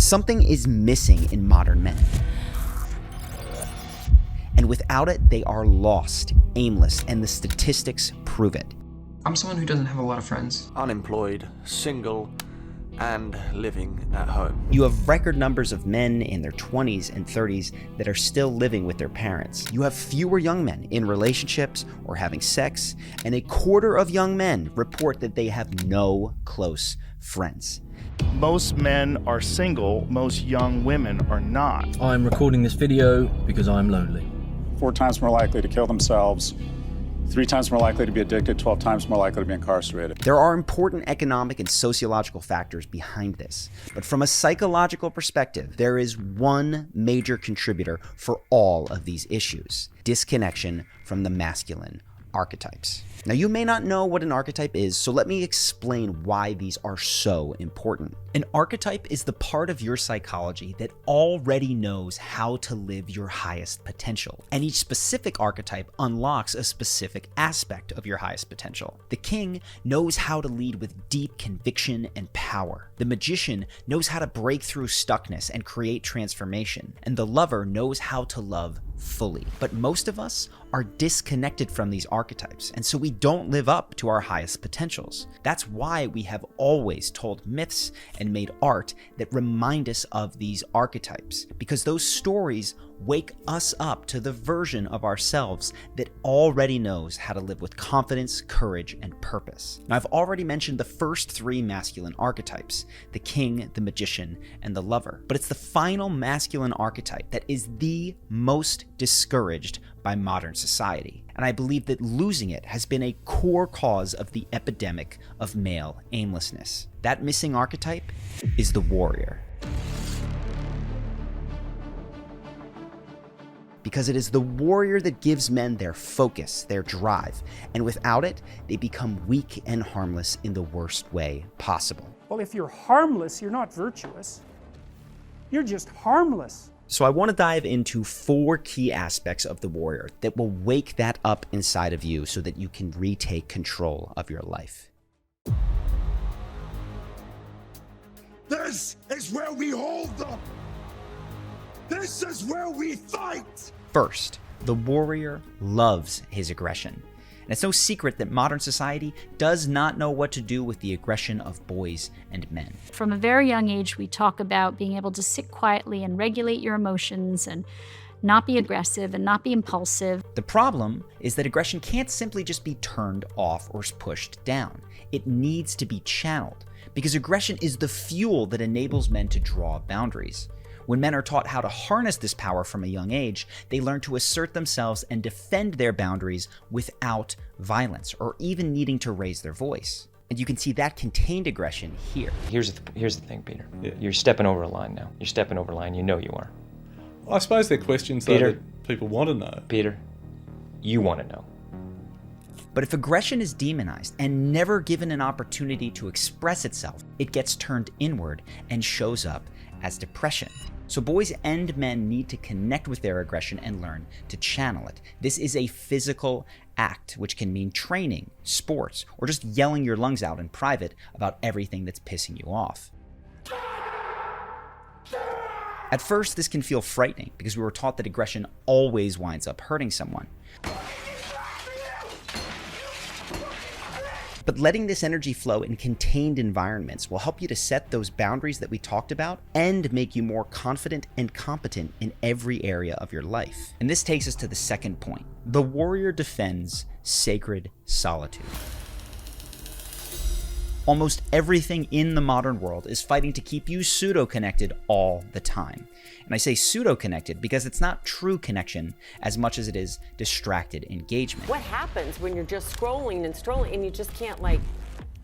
Something is missing in modern men. And without it, they are lost, aimless, and the statistics prove it. I'm someone who doesn't have a lot of friends. Unemployed, single, and living at home. You have record numbers of men in their 20s and 30s that are still living with their parents. You have fewer young men in relationships or having sex, and a quarter of young men report that they have no close friends. Most men are single, most young women are not. I'm recording this video because I'm lonely. 4 times more likely to kill themselves, 3 times more likely to be addicted, 12 times more likely to be incarcerated. There are important economic and sociological factors behind this, but from a psychological perspective, there is one major contributor for all of these issues: disconnection from the masculine archetypes. Now, you may not know what an archetype is, so let me explain why these are so important. An archetype is the part of your psychology that already knows how to live your highest potential, and each specific archetype unlocks a specific aspect of your highest potential. The king knows how to lead with deep conviction and power. The magician knows how to break through stuckness and create transformation, and the lover knows how to love fully. But most of us are disconnected from these archetypes, and so we don't live up to our highest potentials. That's why we have always told myths and made art that remind us of these archetypes, because those stories wake us up to the version of ourselves that already knows how to live with confidence, courage, and purpose. Now, I've already mentioned the first 3 masculine archetypes: the king, the magician, and the lover. But it's the final masculine archetype that is the most discouraged by modern society. And I believe that losing it has been a core cause of the epidemic of male aimlessness. That missing archetype is the warrior. Because it is the warrior that gives men their focus, their drive, and without it, they become weak and harmless in the worst way possible. Well, if you're harmless, you're not virtuous. You're just harmless. So I want to dive into 4 key aspects of the warrior that will wake that up inside of you so that you can retake control of your life. This is where we hold them. This is where we fight. First, the warrior loves his aggression. And it's no secret that modern society does not know what to do with the aggression of boys and men. From a very young age, we talk about being able to sit quietly and regulate your emotions and not be aggressive and not be impulsive. The problem is that aggression can't simply just be turned off or pushed down. It needs to be channeled, because aggression is the fuel that enables men to draw boundaries. When men are taught how to harness this power from a young age, they learn to assert themselves and defend their boundaries without violence or even needing to raise their voice. And you can see that contained aggression here. Here's the thing, Peter. Yeah. You're stepping over a line now. You're stepping over a line. You know you are. Well, I suppose they're questions that people want to know. Peter, you want to know. But if aggression is demonized and never given an opportunity to express itself, it gets turned inward and shows up as depression. So boys and men need to connect with their aggression and learn to channel it. This is a physical act, which can mean training, sports, or just yelling your lungs out in private about everything that's pissing you off. At first, this can feel frightening because we were taught that aggression always winds up hurting someone. But letting this energy flow in contained environments will help you to set those boundaries that we talked about and make you more confident and competent in every area of your life. And this takes us to the second point. The warrior defends sacred solitude. Almost everything in the modern world is fighting to keep you pseudo-connected all the time. And I say pseudo-connected because it's not true connection as much as it is distracted engagement. What happens when you're just scrolling and you just can't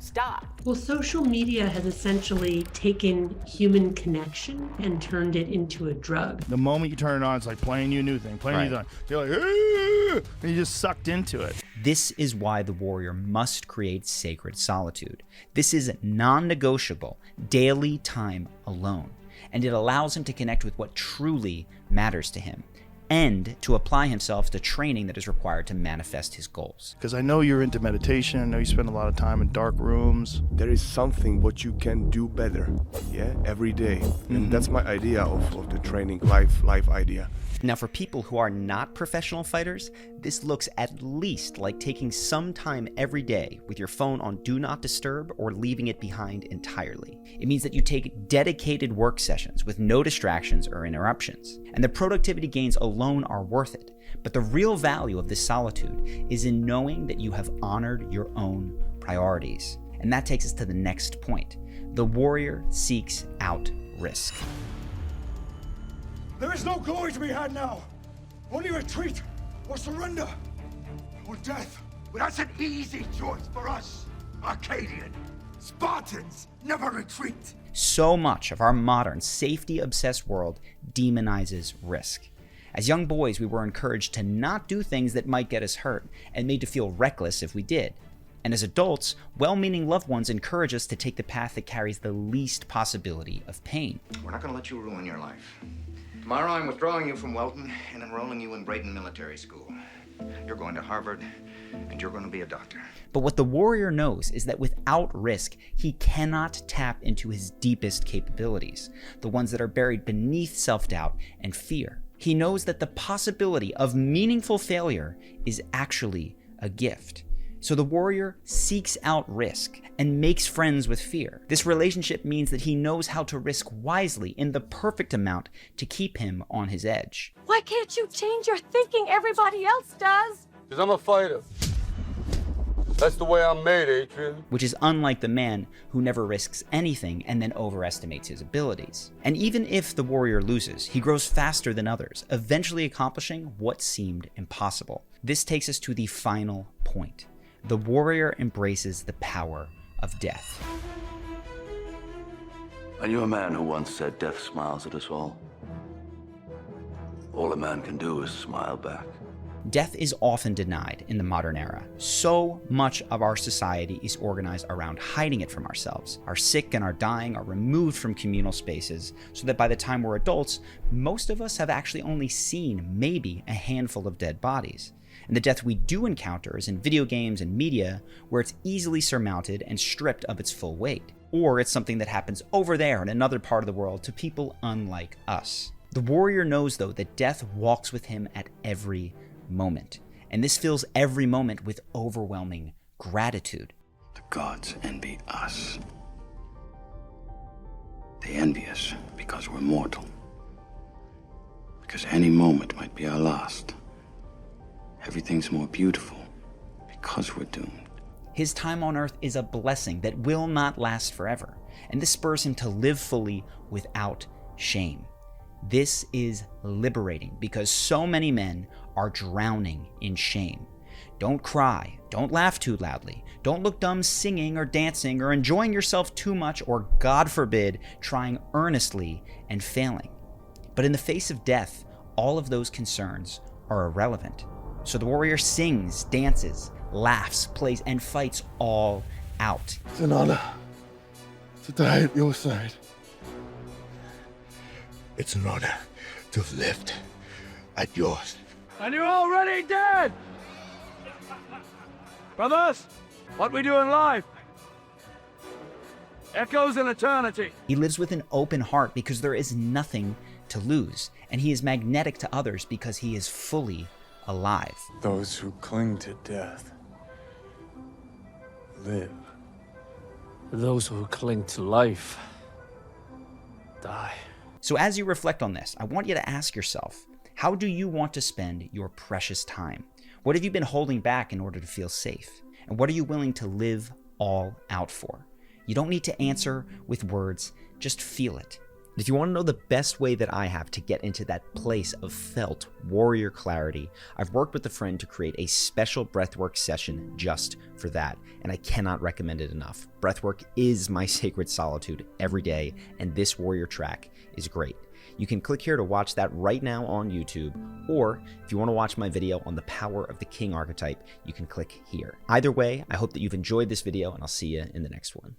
stop? Well, social media has essentially taken human connection and turned it into a drug. The moment you turn it on, it's like playing you a new thing, playing you a new thing. You're like, "Aah!" and you just sucked into it. This is why the warrior must create sacred solitude. This is non-negotiable, daily time alone, and it allows him to connect with what truly matters to him. and to apply himself to training that is required to manifest his goals. Because I know you're into meditation, I know you spend a lot of time in dark rooms. There is something what you can do better, every day. And that's my idea of the training, life idea. Now, for people who are not professional fighters, this looks at least like taking some time every day with your phone on Do Not Disturb or leaving it behind entirely. It means that you take dedicated work sessions with no distractions or interruptions. And the productivity gains alone are worth it. But the real value of this solitude is in knowing that you have honored your own priorities. And that takes us to the next point. The warrior seeks out risk. There is no glory to be had now. Only retreat or surrender or death. But that's an easy choice for us, Arcadian. Spartans never retreat. So much of our modern safety-obsessed world demonizes risk. As young boys, we were encouraged to not do things that might get us hurt and made to feel reckless if we did. And as adults, well-meaning loved ones encourage us to take the path that carries the least possibility of pain. We're not going to let you ruin your life. Tomorrow, I'm withdrawing you from Welton and enrolling you in Brayton Military School. You're going to Harvard, and you're going to be a doctor. But what the warrior knows is that without risk, he cannot tap into his deepest capabilities, the ones that are buried beneath self-doubt and fear. He knows that the possibility of meaningful failure is actually a gift. So the warrior seeks out risk and makes friends with fear. This relationship means that he knows how to risk wisely in the perfect amount to keep him on his edge. Why can't you change your thinking? Everybody else does. Because I'm a fighter. That's the way I'm made, Adrian. Which is unlike the man who never risks anything and then overestimates his abilities. And even if the warrior loses, he grows faster than others, eventually accomplishing what seemed impossible. This takes us to the final point. The warrior embraces the power of death. I knew a man who once said death smiles at us all. All a man can do is smile back. Death is often denied in the modern era. So much of our society is organized around hiding it from ourselves. Our sick and our dying are removed from communal spaces, so that by the time we're adults, most of us have actually only seen maybe a handful of dead bodies. And the death we do encounter is in video games and media, where it's easily surmounted and stripped of its full weight. Or it's something that happens over there in another part of the world to people unlike us. The warrior knows, though, that death walks with him at every moment. And this fills every moment with overwhelming gratitude. The gods envy us. They envy us because we're mortal. Because any moment might be our last. Everything's more beautiful because we're doomed. His time on Earth is a blessing that will not last forever, and this spurs him to live fully without shame. This is liberating because so many men are drowning in shame. Don't cry, don't laugh too loudly, don't look dumb singing or dancing or enjoying yourself too much or, God forbid, trying earnestly and failing. But in the face of death, all of those concerns are irrelevant. So the warrior sings, dances, laughs, plays, and fights all out. It's an honor to die at your side. It's an honor to have lived at yours. And you're already dead! Brothers, what we do in life echoes in eternity. He lives with an open heart because there is nothing to lose, and he is magnetic to others because he is fully alive. Those who cling to death live. Those who cling to life die. So as you reflect on this, I want you to ask yourself, how do you want to spend your precious time? What have you been holding back in order to feel safe? And what are you willing to live all out for? You don't need to answer with words, just feel it. If you want to know the best way that I have to get into that place of felt warrior clarity, I've worked with a friend to create a special breathwork session just for that, and I cannot recommend it enough. Breathwork is my sacred solitude every day, and this warrior track is great. You can click here to watch that right now on YouTube, or if you want to watch my video on the power of the King Archetype, you can click here. Either way, I hope that you've enjoyed this video, and I'll see you in the next one.